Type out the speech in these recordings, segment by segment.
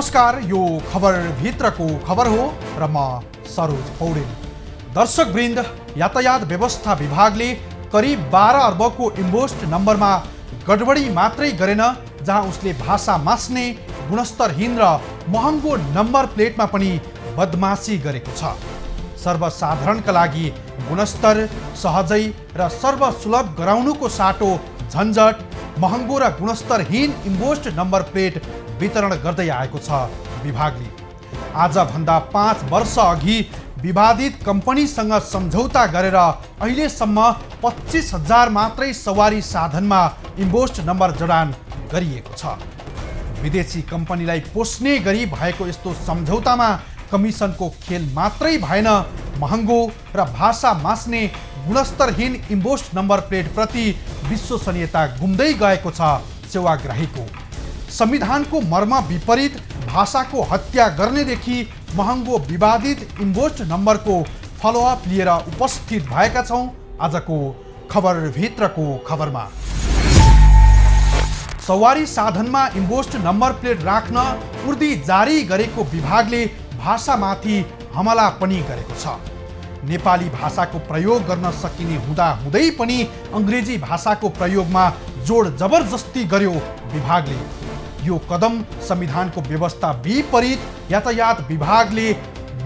नमस्कार, यो खबर भित्रको खबर हो र म सरोज पौडेल। दर्शकवृन्द, यातायात व्यवस्था विभागले करिब 12 अर्बको इन्भोइस नम्बरमा गडबडी मात्रै गरेन, जहाँ उसले भाषा मास्ने, गुणस्तरहीन र महँगो नम्बर प्लेटमा पनि बदमासी गरेको छ। सर्वसाधारणका लागि गुणस्तर सहजै र सर्वसुलभ गराउनुको साटो झन्झट महँगो र गुणस्तरहीन इन्भोइस नम्बर प्लेट वितरण गर्दै आएको छ विभागले। आजभन्दा 5 वर्ष अघि विवादित कम्पनीसँग सम्झौता गरेर अहिलेसम्म 25,000 मात्रै सवारी साधनमा इन्भोइस नम्बर जडान गरिएको छ। विदेशी कम्पनीलाई पोस्ने गरी भएको यस्तो सम्झौतामा कमिसनको खेल मात्रै भएन, महँगो र भाषा मास्ने गुणस्तरहीन इन्भोइस नम्बर प्लेट प्रति विश्वसनीयता गुम्दै गएको छ सेवाग्राहीको। संविधानको मर्म विपरीत भाषाको हत्या गर्नेदेखि महँगो विवादित इन्भोइस नम्बरको फलोअप लिएर उपस्थित भएका छौँ आजको खबर भित्रको खबरमा। सवारी साधनमा इन्भोइस नम्बर प्लेट राख्न उर्दी जारी गरेको विभागले भाषामाथि हमला पनि गरेको छ। नेपाली भाषाको प्रयोग गर्न सकिने हुँदाहुँदै पनि अङ्ग्रेजी भाषाको प्रयोगमा जोड जबरजस्ती गर्यो विभागले। यो कदम संविधानको व्यवस्था विपरीत यातायात विभागले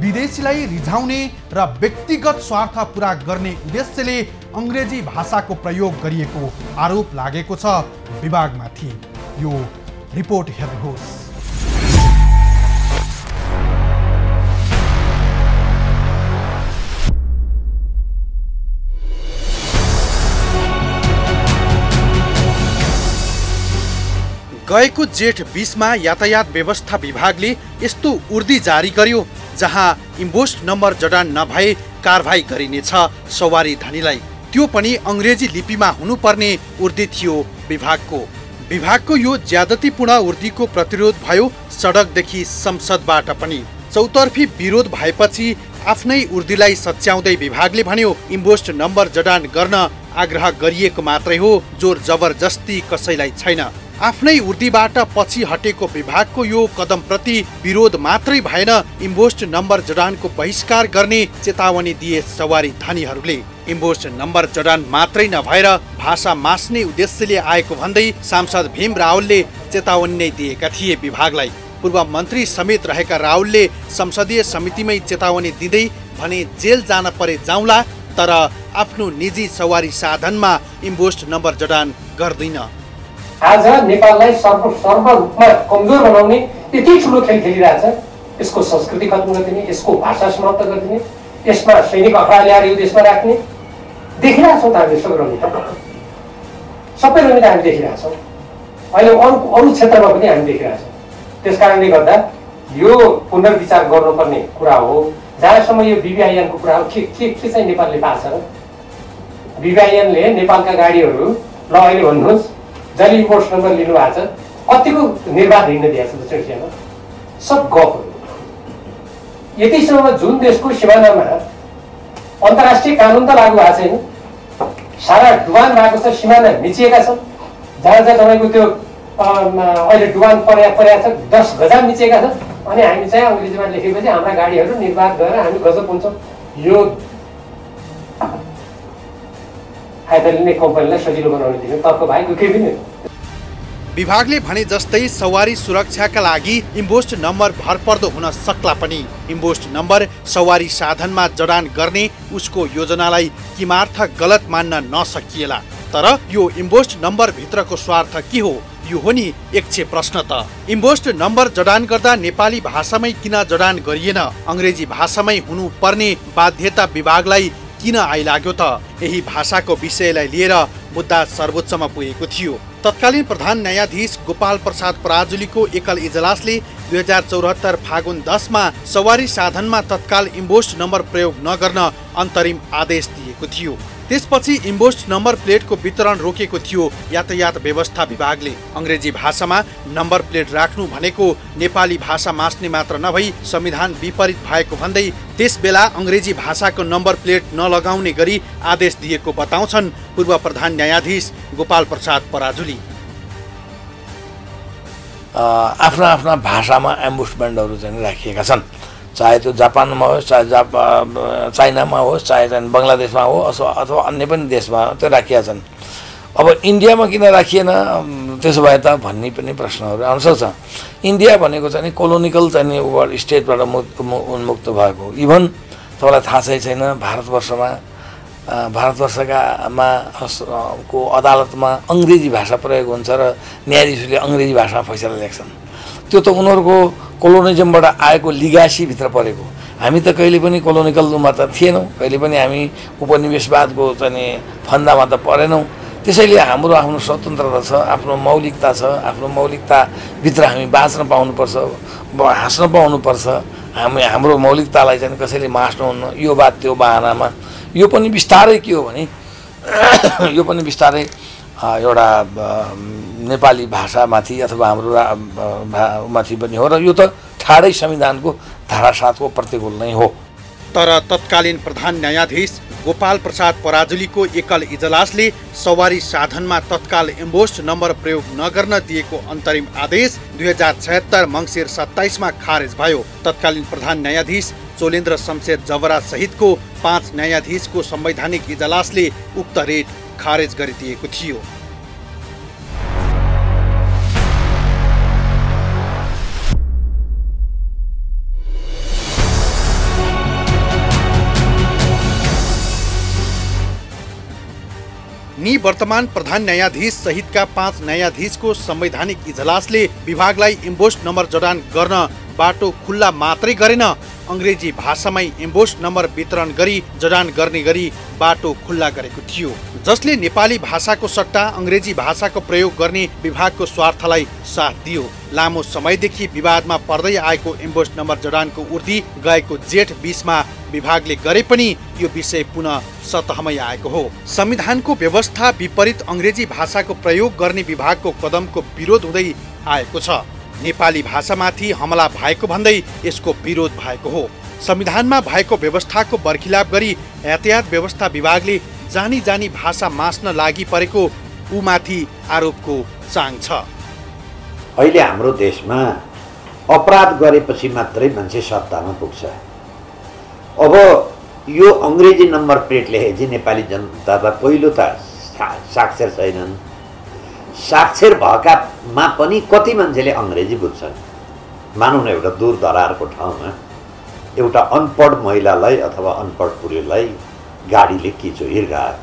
विदेशीलाई रिझाउने र व्यक्तिगत स्वार्थ पूरा गर्ने उद्देश्यले अङ्ग्रेजी भाषाको प्रयोग गरिएको आरोप लागेको छ विभागमाथि। यो रिपोर्ट हेर्नुहोस्। गएको जेठ 20 मा यातायात व्यवस्था विभागले यस्तो उर्दी जारी गर्यो, जहाँ इन्भोइस नम्बर जडान नभए कारबाही गरिनेछ सवारी धनीलाई। त्यो पनि अङ्ग्रेजी लिपिमा हुनुपर्ने उर्दी थियो विभागको यो ज्यादतीपूर्ण उर्दीको प्रतिरोध भयो सडकदेखि संसदबाट पनि। चौतर्फी विरोध भएपछि आफ्नै उर्दीलाई सच्याउँदै विभागले भन्यो, इन्भोइस नम्बर जडान गर्न आग्रह गरिएको मात्रै हो, जोर जबरजस्ती कसैलाई छैन। आफ्नै उर्दीबाट पछि हटेको विभागको यो कदमप्रति विरोध मात्रै भएन, इन्भोइस नम्बर जडानको बहिष्कार गर्ने चेतावनी दिए सवारी धनीहरूले। इन्भोइस नम्बर जडान मात्रै नभएर भाषा मास्ने उद्देश्यले आएको भन्दै सांसद भीम रावलले चेतावनी नै दिएका थिए विभागलाई। पूर्व मन्त्री समेत रहेका रावलले संसदीय समितिमै चेतावनी दिँदै भने, जेल जान परे जाउँला, तर आफ्नो निजी सवारी साधनमा इन्भोइस नम्बर जडान गर्दिन। आज नेपाललाई सर्वरूपमा कमजोर बनाउने यति ठुलो खेल खेलिरहेछ। यसको संस्कृति खत्म गरिदिने, यसको भाषा समाप्त गरिदिने, यसमा सैनिक अखडा ल्याएर यो देशमा राख्ने देखिरहेछौँ त हामी सबै रमिता हामी देखिरहेछौँ। अहिले अरू क्षेत्रमा पनि हामी देखिरहेछौँ। त्यस कारणले गर्दा यो पुनर्विचार गर्नुपर्ने कुरा हो। जहाँसम्म यो बीबीआईएनको कुरा हो, के चाहिँ नेपालले पाएको छ र? बीबीआईएनले नेपालका गाडीहरू ल अहिले भन्नुहोस् जहिले इन्भोइस नम्बर लिनु भएको छ, कतिको निर्वाध हिँड्न दिएको छ दक्षिण एसियामा? सब गफहरू। यतिसम्म जुन देशको सिमानामा अन्तर्राष्ट्रिय कानुन त लागू भएको छैन, सारा डुबान भएको छ, सिमाना मिचिएका छन्। जहाँ तपाईँको त्यो अहिले डुबान परेको छ 10 गजा मिचिएका छन्, अनि हामी चाहिँ अङ्ग्रेजीमा लेखेपछि हाम्रा गाडीहरू निर्वाध गरेर हामी गजब हुन्छौँ। यो आइदरले कम्पनीलाई सजिलो बनाउन दिने तर्क भएको केही पनि होइन। विभागले भने जस्तै सवारी सुरक्षाका लागि इन्भोइस नम्बर भरपर्दो हुन सक्ला पनि। इन्भोइस नम्बर सवारी साधनमा जडान गर्ने उसको योजनालाई किमार्थ गलत मान्न नसकिएला। तर यो इन्भोइस नम्बर भित्रको स्वार्थ के हो? यो हो नि एकछे प्रश्न त। इन्भोइस नम्बर जडान गर्दा नेपाली भाषामै किन जडान गरिएन? अङ्ग्रेजी भाषामै हुनुपर्ने बाध्यता विभागलाई किन आइलाग्यो त? यही भाषाको विषयलाई लिएर मुद्दा सर्वोच्चमा पुगेको थियो। तत्कालीन प्रधान न्यायाधीश गोपाल प्रसाद पराजुलीको एकल इजलासले 2074 फागुन 10 मा सवारी साधनमा तत्काल इन्भोइस नम्बर प्रयोग नगर्न अन्तरिम आदेश दिएको थियो। त्यसपछि इन्भोइस नम्बर प्लेटको वितरण रोकेको थियो यातायात व्यवस्था विभागले। अङ्ग्रेजी भाषामा नम्बर प्लेट राख्नु भनेको नेपाली भाषा मास्ने मात्र नभई संविधान विपरीत भएको भन्दै त्यसबेला अङ्ग्रेजी भाषाको नम्बर प्लेट नलगाउने गरी आदेश दिएको बताउँछन् पूर्व प्रधान न्यायाधीश गोपाल प्रसाद पराजुली। आफ्ना आफ्ना भाषामा एम्बुसमेन्टहरू चाहिँ राखिएका छन्। चाहे त्यो जापानमा होस्, चाहे चाइनामा होस्, चाहे चाहिँ बङ्गलादेशमा हो अथवा अन्य पनि देशमा त्यो राखिएका छन्। अब इन्डियामा किन राखिएन त्यसो भए त भन्ने पनि प्रश्नहरू आउन सक्छ। इन्डिया भनेको चाहिँ कोलोनिकल चाहिँ स्टेटबाट उन्मुक्त भएको। इभन तपाईँलाई थाहा छैन भारतवर्षमा को अदालतमा अङ्ग्रेजी भाषा प्रयोग हुन्छ र न्यायाधीशले अङ्ग्रेजी भाषामा फैसला लेख्छन्। त्यो त उनीहरूको कोलोनिजमबाट आएको लिगासीभित्र परेको। हामी त कहिले पनि कोलोनिकलमा त थिएनौँ, कहिले पनि हामी उपनिवेशवादको चाहिँ फन्दामा त परेनौँ। त्यसैले हाम्रो आफ्नो स्वतन्त्रता छ, आफ्नो मौलिकता छ। आफ्नो मौलिकताभित्र हामी बाँच्न पाउनुपर्छ, हाँस्न पाउनुपर्छ। हाम्रो मौलिकतालाई चाहिँ कसैले मास्नुहुन्न। यो बात त्यो बाहनामा यो पनि बिस्तारै के हो भने यो पनि बिस्तारै एउटा नेपाली भाषामाथि अथवा हाम्रो माथि पनि हो र यो त ठाडै संविधानको धारा 7 को प्रतिकूल नै हो। तर तत्कालीन प्रधान न्यायाधीश गोपाल प्रसाद पराजुलीको एकल इजलासले सवारी साधनमा तत्काल एम्बोस्ड नम्बर प्रयोग नगर्न दिएको अन्तरिम आदेश 2076 मङ्सिर 27 मा खारेज भयो। तत्कालीन प्रधान न्यायाधीश चोलेन्द्र शमशेर जवरा सहितको 5 न्यायाधीशको संवैधानिक इजलासले उक्त रेट खारेज गरिदिएको थियो। वर्तमान प्रधान न्यायाधीश सहितका 5 न्यायाधीशको संवैधानिक इजलासले विभागलाई इम्बोस्ड नम्बर जडान गर्न बाटो खुल्ला मात्रै गरेन, अंग्रेजी भाषामै इम्बोस्ड नम्बर वितरण गरी जडान गर्ने गरी बाटो खुल्ला गरेको थियो, जसले नेपाली भाषाको सट्टा अंग्रेजी भाषाको प्रयोग गर्ने विभागको स्वार्थलाई साथ दियो। लामो समयदेखि विवादमा पर्दै आएको इम्बोस्ड नम्बर जडानको उर्दी गएको जेठ 20 मा विभागले गरे पनि यो विषय पुनः सतहमै आएको हो। संविधानको व्यवस्था विपरीत अंग्रेजी भाषाको प्रयोग गर्ने विभागको कदमको विरोध हुँदै आएको छ। नेपाली भाषामाथि हमला भएको भन्दै यसको विरोध भएको हो। संविधानमा भएको व्यवस्थाको बर्खिलाप गरी यातायात व्यवस्था विभागले जानी जानी भाषा मास्न लागि परेको उमाथि आरोपको चाङ छ। अहिले हाम्रो देशमा अपराध गरेपछि मात्रै मान्छे सत्तामा पुग्छ। अब यो अंग्रेजी नम्बर प्लेट लेखेपछि नेपाली जनता त पहिलो त साक्षर छैनन्। साक्षर भएकामा पनि कति मान्छेले अंग्रेजी बुझ्छन्। मानौँ न एउटा दूर दरारको ठाउँमा एउटा अनपढ महिलालाई अथवा अनपढ पुरुषलाई गाडीले किचो हिर्कायो।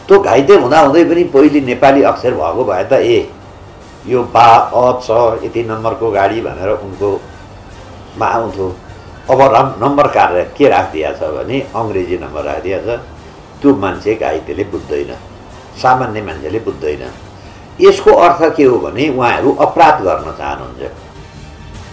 त्यो घाइते हुँदा हुँदै पनि पहिले नेपाली अक्षर भएको भए त यो बा अ च यति नम्बरको गाडी भनेर उनको मा आउँथ्यो। अब नम्बर काटेर के राखिदिएछ भने अंग्रेजी नम्बर राखिदिएछ। त्यो मान्छे घाइतेले बुझ्दैन, सामान्य मान्छेले बुझ्दैन। यसको अर्थ के हो भने उहाँहरू अपराध गर्न चाहनुहुन्छ।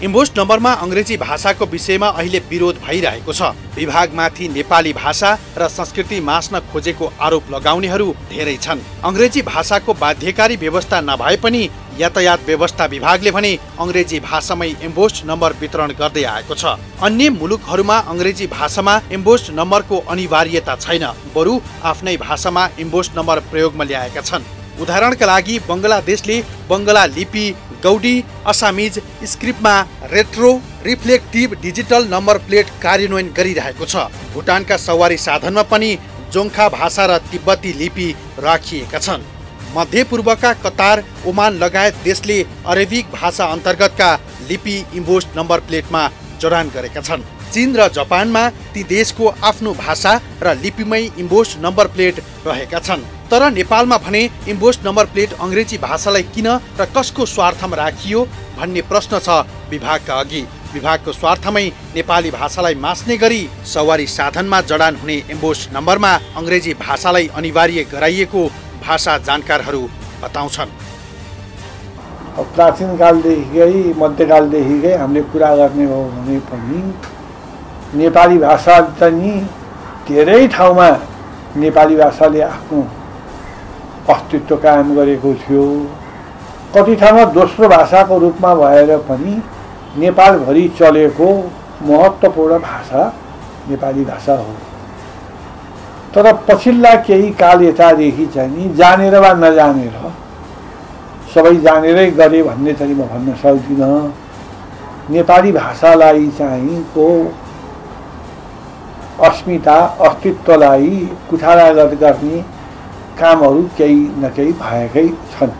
इम्बोस्ड नम्बरमा अंग्रेजी भाषाको विषयमा अहिले विरोध भइरहेको छ। विभागमाथि नेपाली भाषा र संस्कृति मास्न खोजेको आरोप लगाउनेहरू धेरै छन्। अंग्रेजी भाषाको बाध्यकारी व्यवस्था नभए पनि यातायात व्यवस्था विभागले भने अंग्रेजी भाषामै इम्बोस्ड नम्बर वितरण गर्दै आएको छ। अन्य मुलुकहरूमा अंग्रेजी भाषामा इम्बोस्ड नम्बरको अनिवार्यता छैन, बरु आफ्नै भाषामा इम्बोस्ड नम्बर प्रयोगमा ल्याएका छन्। उदाहरणका लागि बंगलादेशले बंगला लिपि, गौडी, असामिज स्क्रिप्टमा retro reflective digital number plate कार्यान्वयन गरिरहेको छ। भुटानका सवारी साधनमा पनि जोङ्खा भाषा र तिब्बती लिपि राखिएका छन्। मध्यपूर्वका कतार, ओमान लगायत देशले अरेबिक भाषा अन्तर्गतका लिपि इम्बोस्ड नम्बर प्लेटमा जडान गरेका छन्। चीन र जापानमा ती देशको आफ्नो भाषा र लिपिमै इम्बोस्ड नम्बर प्लेट रहेका छन्। तर नेपालमा भने इम्बोस्ड नम्बर प्लेट अंग्रेजी भाषालाई किन र कसको स्वार्थमा राखियो भन्ने प्रश्न छ विभागका अघि। विभागको स्वार्थमै नेपाली भाषालाई मास्ने गरी सवारी साधनमा जडान हुने इम्बोस्ड नम्बरमा अंग्रेजी भाषालाई अनिवार्य गराइएको भाषा जानकारहरू बताउँछन्। प्राचीन कालदेखिकै मध्यकालदेखिकै हामीले कुरा गर्ने हो भने पनि नेपाली भाषा चाहिँ धेरै ठाउँमा नेपाली भाषाले आफ्नो अस्तित्व कायम गरेको थियो। कति ठाउँमा दोस्रो भाषाको रूपमा भएर पनि नेपालभरि चलेको महत्त्वपूर्ण भाषा नेपाली भाषा हो। तर पछिल्ला केही काल यतादेखि चाहिँ जानेर वा नजानेर सबै जानेरै गरे भन्ने चाहिँ म भन्न सक्दिनँ। नेपाली भाषालाई चाहिँ को अस्मिता अस्तित्वलाई कुठारागत गर्ने कामहरू केही न केही भएकै छन्।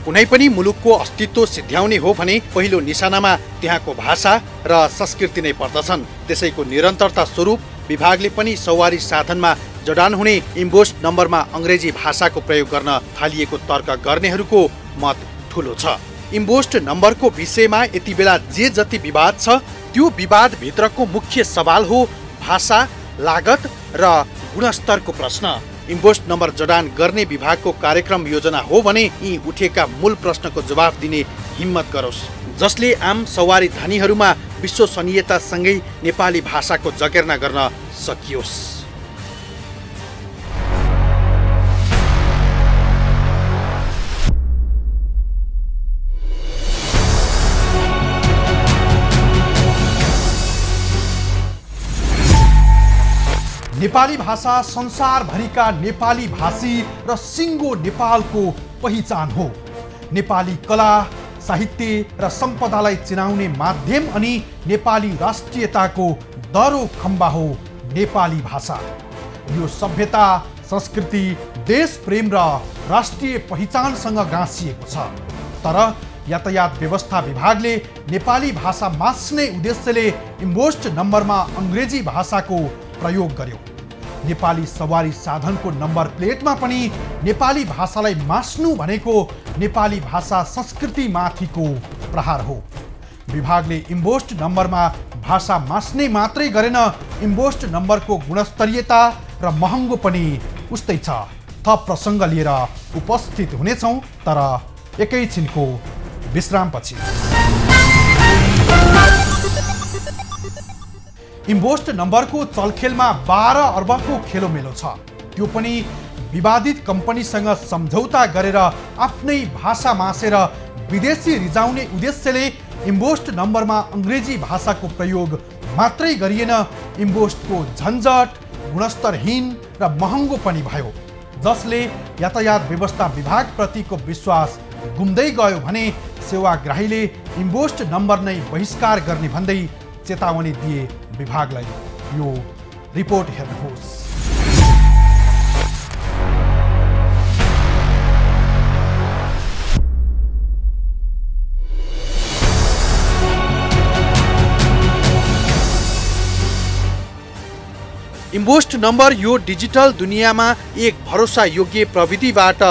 कुनै पनि मुलुकको अस्तित्व सिद्ध्याउने हो भने पहिलो निशानामा त्यहाँको भाषा र संस्कृति नै पर्दछन्। त्यसैको निरन्तरता स्वरूप विभागले पनि सवारी साधनमा जडान हुने इम्बोस्ड नम्बरमा अङ्ग्रेजी भाषाको प्रयोग गर्न थालिएको तर्क गर्नेहरूको मत ठुलो छ। इम्बोस्ड नम्बरको विषयमा यति बेला जे जति विवाद छ त्यो विवादभित्रको मुख्य सवाल हो भाषा, लागत र गुणस्तरको प्रश्न। इम्बोस्ड नम्बर जडान गर्ने विभागको कार्यक्रम योजना हो भने यी उठेका मूल प्रश्नको जवाफ दिने हिम्मत गरोस्, जसले आम सवारी धनीहरूमा विश्वसनीयतासँगै नेपाली भाषाको जगेर्ना गर्न सकियोस्। नेपाली भाषा संसारभरिका नेपाली भाषी र सिङ्गो नेपालको पहिचान हो। नेपाली कला, साहित्य र सम्पदालाई चिनाउने माध्यम अनि नेपाली राष्ट्रियताको दरो खम्बा हो नेपाली भाषा। यो सभ्यता, संस्कृति, देश प्रेम र राष्ट्रिय पहिचानसँग गाँसिएको छ। तर यातायात व्यवस्था विभागले नेपाली भाषा मास्ने उद्देश्यले इम्बोस्ड नम्बरमा अङ्ग्रेजी भाषाको प्रयोग गर्यो। नेपाली सवारी साधनको नम्बर प्लेटमा पनि नेपाली भाषालाई मास्नु भनेको नेपाली भाषा संस्कृति माथिको प्रहार हो। विभागले इम्बोस्ड नम्बरमा भाषा मास्ने मात्रै गरेन, इम्बोस्ड नम्बरको गुणस्तरीयता र महँगो पनि उस्तै छ। थप प्रसङ्ग लिएर उपस्थित हुनेछौँ, तर एकैछिनको विश्रामपछि। इम्बोस्ड नम्बरको चलखेलमा 12 अर्बको खेलोमेलो छ। त्यो पनि विवादित कम्पनीसँग सम्झौता गरेर आफ्नै भाषा मासेर विदेशी रिजाउने उद्देश्यले इम्बोस्ड नम्बरमा अङ्ग्रेजी भाषाको प्रयोग मात्रै गरिएन, इम्बोस्डको झन्झट गुणस्तरहीन र महँगो पनि भयो, जसले यातायात व्यवस्था विभागप्रतिको विश्वास गुम्दै गयो भने सेवाग्राहीले इम्बोस्ड नम्बर नै बहिष्कार गर्ने भन्दै चेतावनी दिए विभागलाई। यो रिपोर्ट हेर्नुहोस्। इम्बोस्ड नम्बर यो डिजिटल दुनियाँमा एक भरोसा योग्य प्रविधिबाट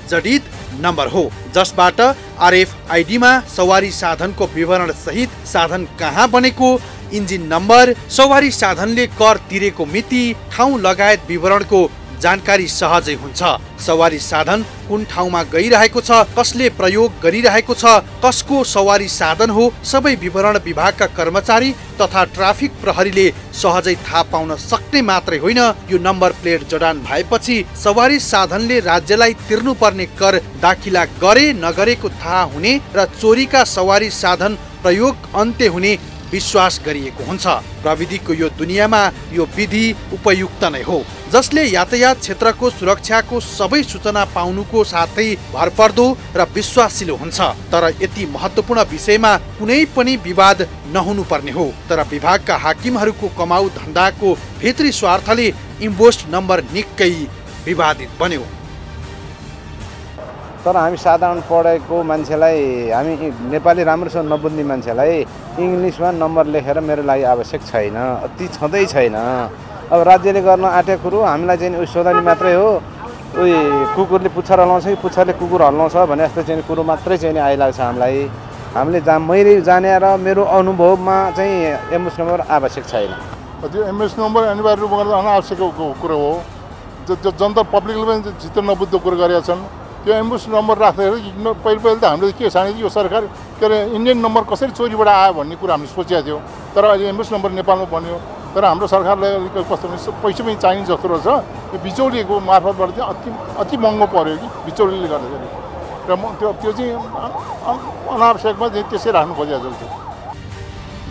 जडित नम्बर हो, जसबाट RFID-मा सवारी साधनको विवरण सहित साधन कहाँ बनेको, इन्जिन नम्बर, सवारी साधनले कर तिरेको मिति, ठाउँ लगायत विवरणको जानकारी सहजै हुन्छ। सवारी साधन कुन ठाउँमा गइरहेको छ, कसले प्रयोग गरिरहेको छ, कसको सवारी साधन हो, सबै विवरण विभागका कर्मचारी तथा ट्राफिक प्रहरीले सहजै थाहा पाउन सक्ने मात्रै होइन, यो नम्बर प्लेट जडान भएपछि सवारी साधनले राज्यलाई तिर्नुपर्ने कर दाखिला गरे नगरेको थाहा हुने र चोरीका सवारी साधन प्रयोग अन्त्य हुने विश्वास गरिएको हुन्छ। प्रविधिको यो दुनियाँमा यो विधि उपयुक्त नै हो, जसले यातायात क्षेत्रको सुरक्षाको सबै सूचना पाउनुको साथै भरपर्दो र विश्वासिलो हुन्छ। तर यति महत्त्वपूर्ण विषयमा कुनै पनि विवाद नहुनुपर्ने हो, तर विभागका हाकिमहरूको कमाउ धन्दाको भित्री स्वार्थले इम्बोस्ड नम्बर निकै विवादित बन्यो। तर हामी साधारण पढेको मान्छेलाई, हामी नेपाली राम्रोसँग नबुझ्ने मान्छेलाई इङ्ग्लिसमा नम्बर लेखेर मेरो लागि आवश्यक छैन, अति छँदै छैन। अब राज्यले गर्न आँटेको कुरो हामीलाई चाहिँ उयो सोधनी मात्रै हो, उयो कुकुरले पुच्छर हल्लाउँछ कि पुच्छरले कुकुर हल्लाउँछ भने जस्तो चाहिँ कुरो मात्रै चाहिँ आइरहेको छ हामीलाई। हामीले मैले जाने र मेरो अनुभवमा चाहिँ एमएस नम्बर आवश्यक छैन। त्यो एमएस नम्बर अनिवार्य रूपमा गर्दा अनावश्यक कुरो हो। जनता पब्लिकले पनि चित्त नबुझ्दो कुरो गरेका छन्। त्यो एम्बुस नम्बर राख्दाखेरि पहिलो त हामीले के छाने यो सरकार के अरे इन्डियन नम्बर कसरी चोरीबाट आयो भन्ने कुरा हामीले सोचेका थियौँ, तर अहिले एम्बुस नम्बर नेपालमा बन्यो। तर हाम्रो सरकारले कस्तो भने पैसा पनि चाहिने जस्तो रहेछ, यो बिचौलीको मार्फतबाट चाहिँ अति महँगो पर्यो कि बिचौलीले गर्दाखेरि, र त्यो चाहिँ अनावश्यकमा चाहिँ त्यसै राख्नु खोजेको जस्तो।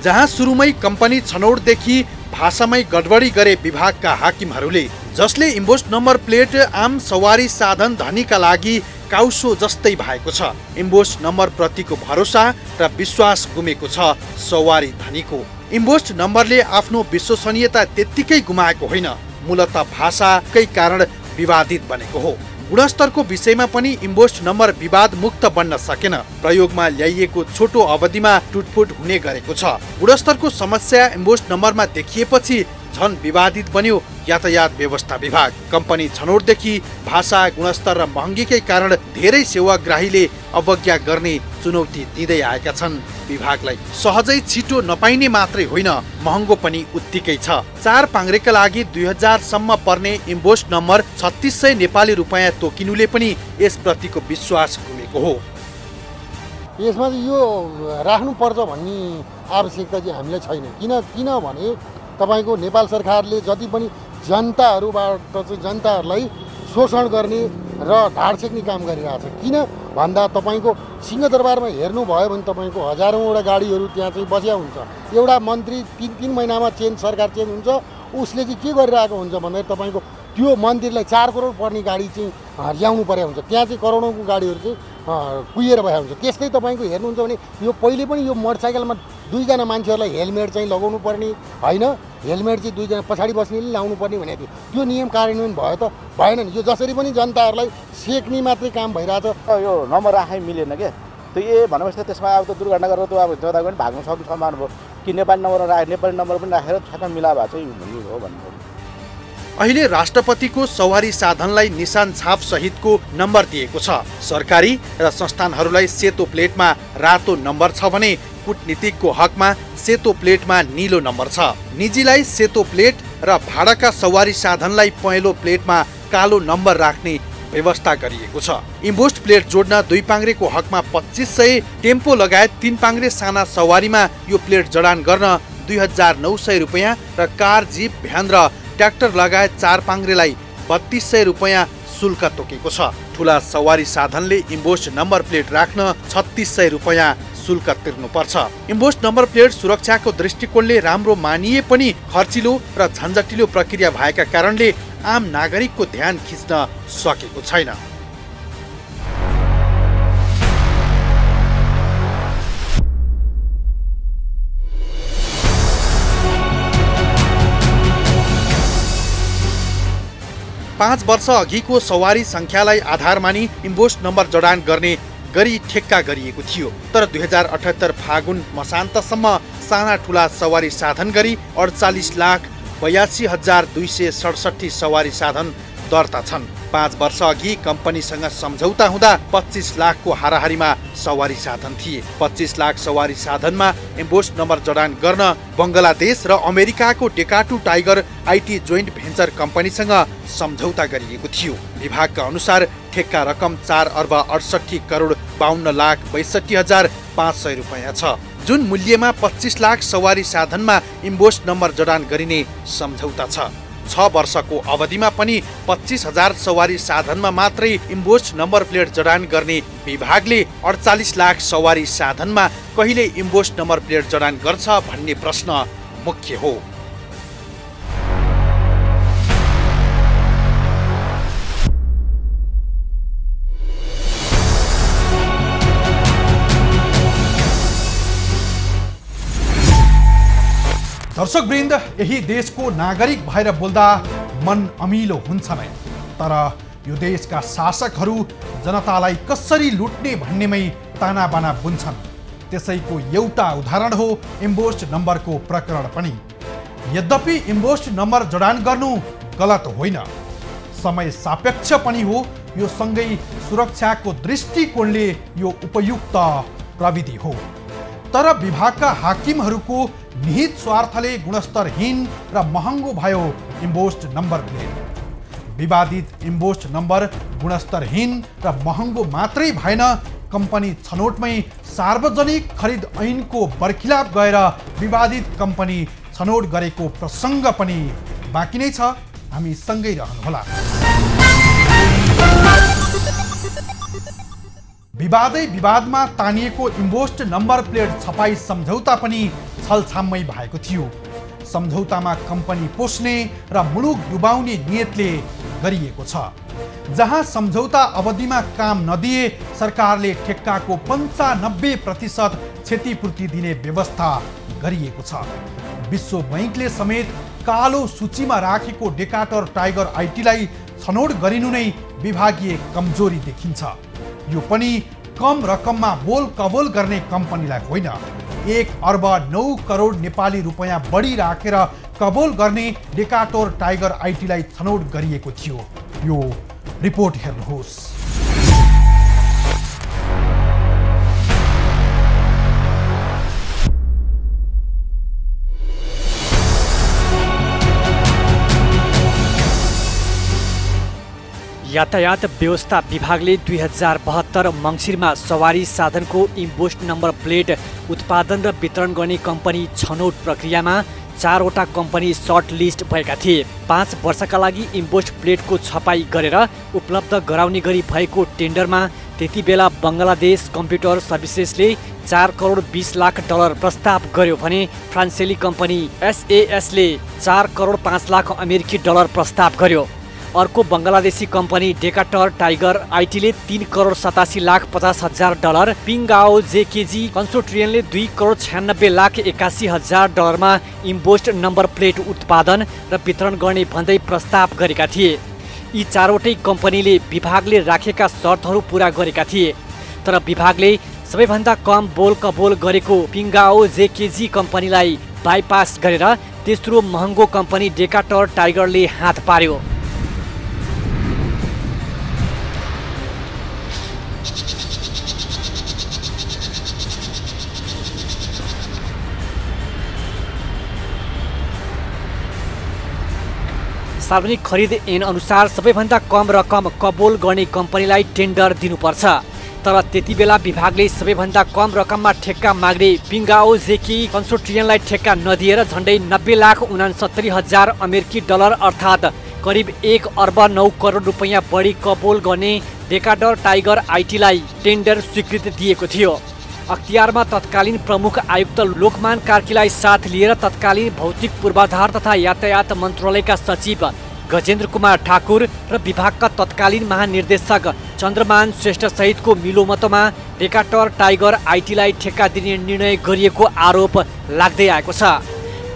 जहाँ सुरुमै कम्पनी छनौटदेखि भाषामै गडबडी गरे विभागका हाकिमहरूले, जसले इम्बोस्ड नम्बर प्लेट आम सवारी साधन धनीका लागि फकाउसो जस्तै भएको छ। इम्बोस नम्बर प्रतिको भरोसा र विश्वास गुमेको छ सवारी धनीको। इम्बोस नम्बरले आफ्नो विश्वसनीयता त्यत्तिकै गुमाएको होइन, मूलत भाषाकै कारण विवादित बनेको हो। गुणस्तरको विषयमा पनि इम्बोस नम्बर विवाद मुक्त बन्न सकेन। प्रयोगमा ल्याइएको छोटो अवधिमा टुटफुट हुने गरेको छ। गुणस्तरको समस्या इम्बोस नम्बरमा देखिएपछि झन विवादित बन्यो यातायात व्यवस्था विभाग। कम्पनी छनौटदेखि भाषा, गुणस्तर र महँगीकै कारण धेरै सेवाग्राहीले अवज्ञा गर्ने चुनौती दिँदै आएका छन् विभागलाई। सहजै छिटो नपाइने मात्रै होइन, महँगो पनि उत्तिकै छ। 4 पाङ्ग्रेका लागि 2000 सम्म पर्ने इम्बोस नम्बर 3600 नेपाली रुपैयाँ तोकिनुले पनि यसप्रतिको विश्वास गुमेको हो। यसमा यो राख्नुपर्छ भन्ने आवश्यकता चाहिँ हामीलाई छैन। किनभने तपाईको नेपाल सरकारले जति पनि जनताहरूबाट चाहिँ जनताहरूलाई शोषण गर्ने र ढाड सेक्ने काम गरिरहेछ। किन भन्दा तपाईँको सिंहदरबारमा हेर्नुभयो भने तपाईँको हजारौँवटा गाडीहरू त्यहाँ चाहिँ बस्या हुन्छ। एउटा मन्त्री 3 महिनामा सरकार चेन्ज हुन्छ, उसले चाहिँ के गरिरहेको हुन्छ भन्दाखेरि तपाईँको त्यो मन्दिरलाई 4 करोड पर्ने गाडी चाहिँ ल्याउनु पर्या हुन्छ। त्यहाँ चाहिँ करोडौँको गाडीहरू चाहिँ कुहिएर भए हुन्छ। त्यसकै तपाईँको हेर्नुहुन्छ भने यो पहिले पनि यो मोटरसाइकलमा 2 जना मान्छेहरूलाई हेलमेट चाहिँ लगाउनु पर्ने होइन, हेलमेट चाहिँ 2 जना पछाडि बस्नेले लाउनु पर्ने भनेको थियो। त्यो नियम कार्यान्वयन भयो त भएन नि। यो जसरी पनि जनताहरूलाई सेक्ने मात्रै काम भइरहेछ। यो नम्बर राखै मिलेन के त्यो भनेपछि त त्यसमा अब त दुर्घटना गरेर त अब जता पनि भाग्न सक्ने सम्भावना भयो कि नेपाली नम्बर नेपाली नम्बर पनि राखेर ठ्याक्क मिला भए चाहिँ भन्ने हो भन्नु। अहिले राष्ट्रपतिको सवारी साधनलाई निशान छाप सहितको नम्बर दिएको छ। सरकारी र संस्थानहरूलाई सेतो प्लेटमा रातो नम्बर छ भने कूटनीतिकको हकमा सेतो प्लेटमा नीलो नम्बर छ। निजीलाई सेतो प्लेट र भाडाका सवारी साधनलाई पहेँलो प्लेटमा कालो नम्बर राख्ने व्यवस्था गरिएको छ। इम्बोस प्लेट जोड्न 2 पाङ्ग्रेको हकमा 2500, टेम्पो लगायत 3 पाङ्ग्रे साना सवारीमा यो प्लेट जडान गर्न 2900 रुपैयाँ र कार, जीप, भ्यान र ट्र्याक्टर लगायत 4 पाङ्ग्रेलाई 3200 रुपैयाँ शुल्क तोकेको छ। ठुला सवारी साधनले इम्बोस नम्बर प्लेट राख्न 3600 रुपैयाँ शुल्क तिर्नुपर्छ। इम्बोस नम्बर प्लेट सुरक्षाको दृष्टिकोणले राम्रो मानिए पनि खर्चिलो र झन्झटिलो प्रक्रिया भएका कारणले आम नागरिकको ध्यान खिच्न सकेको छैन। पाँच वर्ष अघिको सवारी संख्यालाई आधार मानि इम्बोस नम्बर जडान गर्ने गरी ठेक्का गरिएको थियो। तर 2078 फागुन मसान्तसम्म साना ठुला सवारी साधन गरी 48,82,267 सवारी साधन दर्ता छन्। 5 वर्ष अघि कम्पनीसँग सम्झौता हुँदा 25 लाखको हाराहारीमा सवारी साधन थिए। 25 लाख सवारी साधनमा इम्बोस नम्बर जडान गर्न बङ्गलादेश र अमेरिकाको डेकाटु टाइगर आइटी जोइन्ट भेन्चर कम्पनीसँग सम्झौता गरिएको थियो। विभागका अनुसार ठेक्का रकम 4,68,52,62,500 रुपैयाँ छ, जुन मूल्यमा 25 लाख सवारी साधनमा इम्बोस नम्बर जडान गरिने सम्झौता छ। 6 वर्षको अवधिमा पनि 25,000 सवारी साधनमा मात्रै इम्बोस नम्बर प्लेट जडान गर्ने विभागले 48 लाख सवारी साधनमा कहिले इम्बोस नम्बर प्लेट जडान गर्छ भन्ने प्रश्न मुख्य हो। दर्शकवृन्द, यही देशको नागरिक भएर बोल्दा मन अमिलो हुन्छ नै, तर यो देशका शासकहरू जनतालाई कसरी लुट्ने भन्नेमै तानाबाना बुन्छन्। त्यसैको एउटा उदाहरण हो इम्बोस नम्बरको प्रकरण पनि। यद्यपि इम्बोस नम्बर जडान गर्नु गलत होइन, समय सापेक्ष पनि हो। यो सँगै सुरक्षाको दृष्टिकोणले यो उपयुक्त प्रविधि हो। तर विभागका हाकिमहरूको निहित स्वार्थले गुणस्तरहीन र महँगो भयो इम्बोस नम्बर प्लेट। विवादित इम्बोस नम्बर गुणस्तरहीन र महँगो मात्रै भएन, कम्पनी छनौटमै सार्वजनिक खरिद ऐनको बर्खिलाफ गएर विवादित कम्पनी छनौट गरेको प्रसङ्ग पनि बाँकी नै छ। हामी सँगै रहनुहोला। विवादै विवादमा तानिएको इम्बोस नम्बर प्लेट छपाई सम्झौता पनि छलछाममै भएको थियो। सम्झौतामा कम्पनी पोस्ने र मुलुक डुबाउने नियतले गरिएको छ। जहाँ सम्झौता अवधिमा काम नदिए सरकारले ठेक्काको 95% क्षतिपूर्ति दिने व्यवस्था गरिएको छ। विश्व बैंकले समेत कालो सूचीमा राखेको डेकाटर टाइगर आइटीलाई छनौट गरिनु नै विभागीय कमजोरी देखिन्छ। यो पनि कम रकममा बोल कबोल गर्ने कम्पनीलाई होइन, 1 अर्ब 9 करोड नेपाली रुपैयाँ बढी राखेर कबोल गर्ने डेकाटर टाइगर आइटीलाई छनौट गरिएको थियो। यो रिपोर्ट हेर्नुहोस्। यातायात व्यवस्था विभागले 2072 मङ्सिरमा सवारी साधनको इम्पोस्ट नम्बर प्लेट उत्पादन र वितरण गर्ने कम्पनी छनौट प्रक्रियामा 4 वटा कम्पनी सर्ट लिस्ट भएका थिए। 5 वर्षका लागि इम्पोस्ट प्लेटको छपाई गरेर उपलब्ध गराउने गरी भएको टेन्डरमा त्यति बेला बङ्गलादेश कम्प्युटर सर्भिसेसले 4 करोड 20 लाख डलर प्रस्ताव गर्यो भने फ्रान्सेली कम्पनी SAS ले 4 करोड 5 लाख अमेरिकी डलर प्रस्ताव गर्यो। अर्को बङ्गलादेशी कम्पनी डेकाटर टाइगर आइटीले 3 करोड 87 लाख 50 हजार डलर, पिङ्गाओ जेकेजी कन्सोर्टियमले 2 करोड 96 लाख 81 हजार डलरमा इम्पोस्ट नम्बर प्लेट उत्पादन र वितरण गर्ने भन्दै प्रस्ताव गरेका थिए। यी 4वटै कम्पनीले विभागले राखेका शर्तहरू पूरा गरेका थिए, तर विभागले सबैभन्दा कम बोल कबोल गरेको पिङ्गाओ जेकेजी कम्पनीलाई बाइपास गरेर तेस्रो महँगो कम्पनी डेकाटर टाइगरले हात पार्यो। सार्वजनिक खरिद ऐन अनुसार सबैभन्दा कम रकम कबोल गर्ने कम्पनीलाई टेन्डर दिनुपर्छ, तर त्यति बेला विभागले सबैभन्दा कम रकममा ठेक्का माग्ने पिङ्गाओ जेकी कन्सोर्टियमलाई ठेक्का नदिएर झन्डै 90 लाख 69 हजार अमेरिकी डलर अर्थात् करिब 1 अर्ब 9 करोड रुपैयाँ बढी कबोल गर्ने डेकाटर टाइगर आइटीलाई टेन्डर स्वीकृति दिएको थियो। अख्तियारमा तत्कालीन प्रमुख आयुक्त लोकमान कार्कीलाई साथ लिएर तत्कालीन भौतिक पूर्वाधार तथा यातायात मन्त्रालयका सचिव गजेन्द्र कुमार ठाकुर र विभागका तत्कालीन महानिर्देशक चन्द्रमान श्रेष्ठ सहितको मिलोमतोमा डेकाटर टाइगर आइटीलाई ठेक्का दिने निर्णय गरिएको आरोप लाग्दै आएको छ।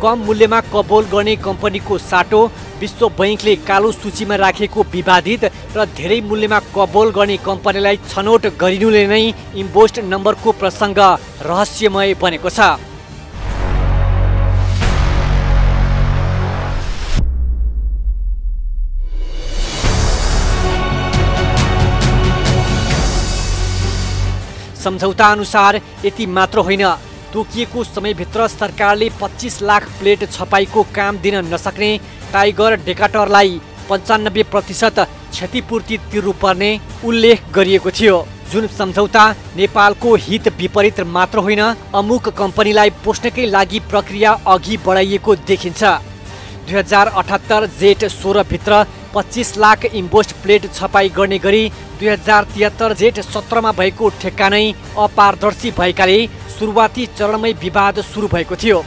कम मूल्यमा कबोल गर्ने कम्पनीको साटो विश्व बैंकले कालो सूचीमा राखेको विवादित र धेरै मूल्यमा कबोल गर्ने कम्पनीलाई छनौट गरिनुले नै इम्पोस्ट नम्बरको प्रसङ्ग रहस्यमय बनेको छ। सम्झौता अनुसार यति मात्र होइन, तोकिएको समयभित्र सरकारले 25 लाख प्लेट छपाईको काम दिन नसक्ने टाइगर डेकाटरलाई 95% क्षतिपूर्ति तिर्नुपर्ने उल्लेख गरिएको थियो। जुन सम्झौता नेपालको हित विपरीत मात्र होइन, अमुक कम्पनीलाई पोस्नकै लागि प्रक्रिया अघि बढाइएको देखिन्छ। 2078 जेठ 16 भित्र 25 लाख इम्पोस्ट प्लेट छपाई गर्ने गरी 2073 जेठ 17 भएको ठेक्का नै अपारदर्शी भएकाले सुरुवाती चरणमै विवाद सुरु भएको थियो।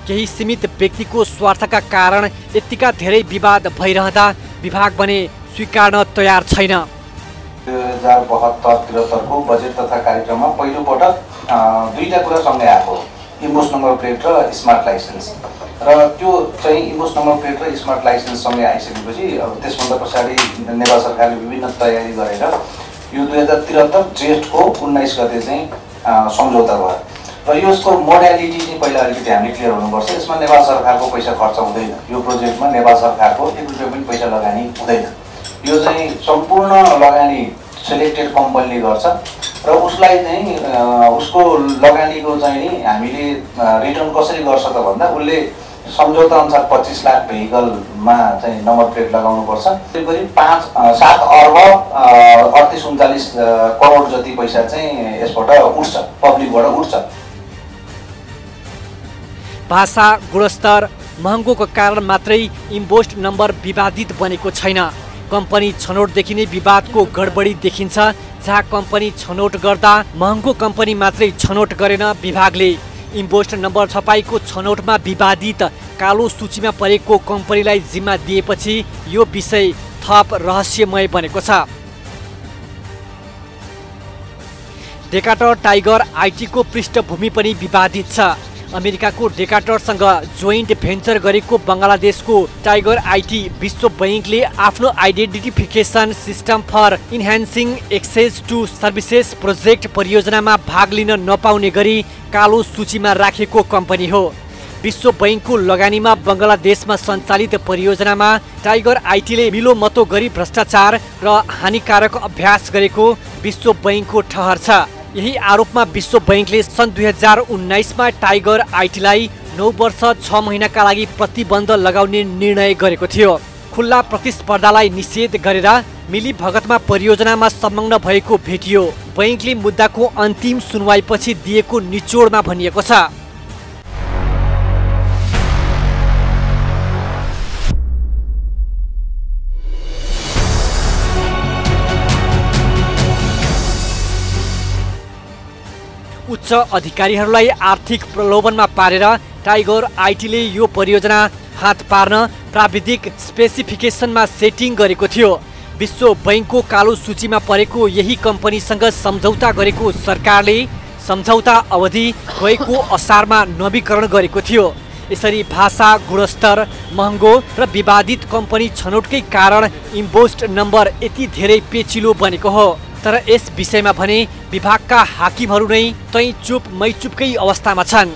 केही सीमित व्यक्तिको स्वार्थका कारण यतिका धेरै विवाद भइरहँदा विभाग भने स्वीकार्न तयार छैन। 2072-73 को बजेट तथा कार्यक्रममा पहिलो पटक दुईटा कुरा सँगै आएको, इम्पोस्ट नम्बर प्लेट र स्मार्ट लाइसेन्स। र त्यो चाहिँ इम्पोस्ट नम्बर प्लेट र स्मार्ट लाइसेन्स सँगै आइसकेपछि अब त्यसभन्दा पछाडि नेपाल सरकारले विभिन्न तयारी गरेर यो 2073 जेठको 19 गते चाहिँ सम्झौता भयो। र यसको मोडालिटी चाहिँ पहिला अलिकति हामीले क्लियर हुनुपर्छ। यसमा नेपाल सरकारको पैसा खर्च हुँदैन, यो प्रोजेक्टमा नेपाल सरकारको 1 रुपैयाँ पनि पैसा लगानी हुँदैन। यो चाहिँ सम्पूर्ण लगानी सेलेक्टेड कम्पनीले गर्छ र उसलाई चाहिँ उसको लगानीको चाहिँ नि हामीले रिटर्न कसरी गर्छ त भन्दा उसले सम्झौता अनुसार 25 लाख भेहिकलमा चाहिँ नम्बर प्लेट लगाउनुपर्छ। करिब 7 अर्ब 38-39 करोड जति पैसा चाहिँ यसबाट उठ्छ, पब्लिकबाट उठ्छ। भाषा, गुणस्तर, महँगोको कारण मात्रै इम्पोस्ट नम्बर विवादित बनेको छैन। कम्पनी छनौटदेखि नै विवादको गडबडी देखिन्छ, जहाँ कम्पनी छनौट गर्दा महँगो कम्पनी मात्रै छनौट गरेन विभागले। इम्पोस्ट नम्बर छपाईको छनौटमा विवादित कालो सूचीमा परेको कम्पनीलाई जिम्मा दिएपछि यो विषय थप रहस्यमय बनेको छ। डेकाटर टाइगर आइटीको पृष्ठभूमि पनि विवादित छ। अमेरिकाको डेकाटरसँग जोइन्ट भेन्चर गरेको बङ्गलादेशको टाइगर आइटी विश्व बैंकले आफ्नो identification system for enhancing access to services project परियोजनामा भाग लिन नपाउने गरी कालो सूचीमा राखेको कम्पनी हो। विश्व बैंकको लगानीमा बङ्गलादेशमा सञ्चालित परियोजनामा टाइगर आइटीले मिलोमतो गरी भ्रष्टाचार र हानिकारक अभ्यास गरेको विश्व बैंकको ठहर छ। यही आरोपमा विश्व बैंकले सन् 2019मा टाइगर आइटीलाई 9 वर्ष 6 महिनाका लागि प्रतिबन्ध लगाउने निर्णय गरेको थियो। खुल्ला प्रतिस्पर्धालाई निषेध गरेर मिलीभगतमा परियोजनामा संलग्न भएको भेटियो। बैंकले मुद्दाको अन्तिम सुनवाईपछि दिएको निचोडमा भनिएको छ। उच्च अधिकारीहरूलाई आर्थिक प्रलोभनमा पारेर टाइगर आइटीले यो परियोजना हात पार्न प्राविधिक स्पेसिफिकेसनमा सेटिङ गरेको थियो। विश्व बैंकको कालो सूचीमा परेको यही कम्पनीसँग सम्झौता गरेको सरकारले सम्झौता अवधि गएको असारमा नवीकरण गरेको थियो। यसरी भाषा, गुणस्तर, महँगो र विवादित कम्पनी छनौटकै कारण इम्पोस्ट नम्बर यति धेरै पेचिलो बनेको हो। तर यस विषयमा भने विभागका हाकिमहरू नै तै चुप मै चुपकै अवस्थामा छन्।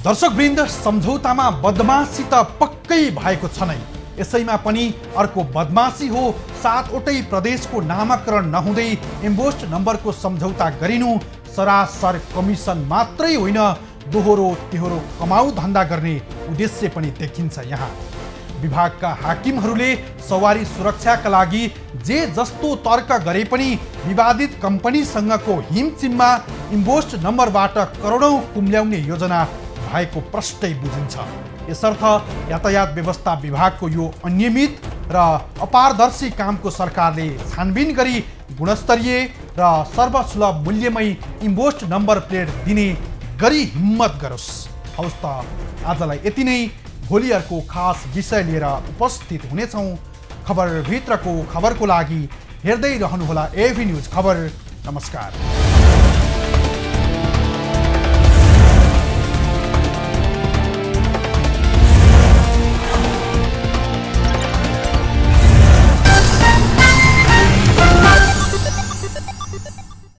दर्शकवृन्द, सम्झौतामा बदमासी त पक्कै भएको छ नै, यसैमा पनि अर्को बदमासी हो 7वटै प्रदेशको नामाकरण नहुँदै इम्पोस्ट नम्बरको सम्झौता गरिनु। सरासर कमिसन मात्रै होइन, दोहोरो तेहोरो कमाउ धन्दा गर्ने उद्देश्य पनि देखिन्छ यहाँ। विभागका हाकिमहरूले सवारी सुरक्षाका लागि जे जस्तो तर्क गरे पनि विवादित कम्पनीसँगको हिमचिममा इम्पोस्ट नम्बरबाट करोडौँ कुम्ल्याउने योजना भएको प्रष्टै बुझिन्छ। यसर्थ यातायात व्यवस्था विभागको यो अनियमित र अपारदर्शी कामको सरकारले छानबिन गरी गुणस्तरीय र सर्वसुलभ मूल्यमै इम्पोस्ट नम्बर प्लेट दिने गरी हिम्मत गरोस्। हवस् त, आजलाई यति नै। भोलि अर्को खास विषय लिएर उपस्थित हुनेछौँ। खबरभित्रको खबरको लागि हेर्दै रहनुहोला एभी न्युज खबर। नमस्कार।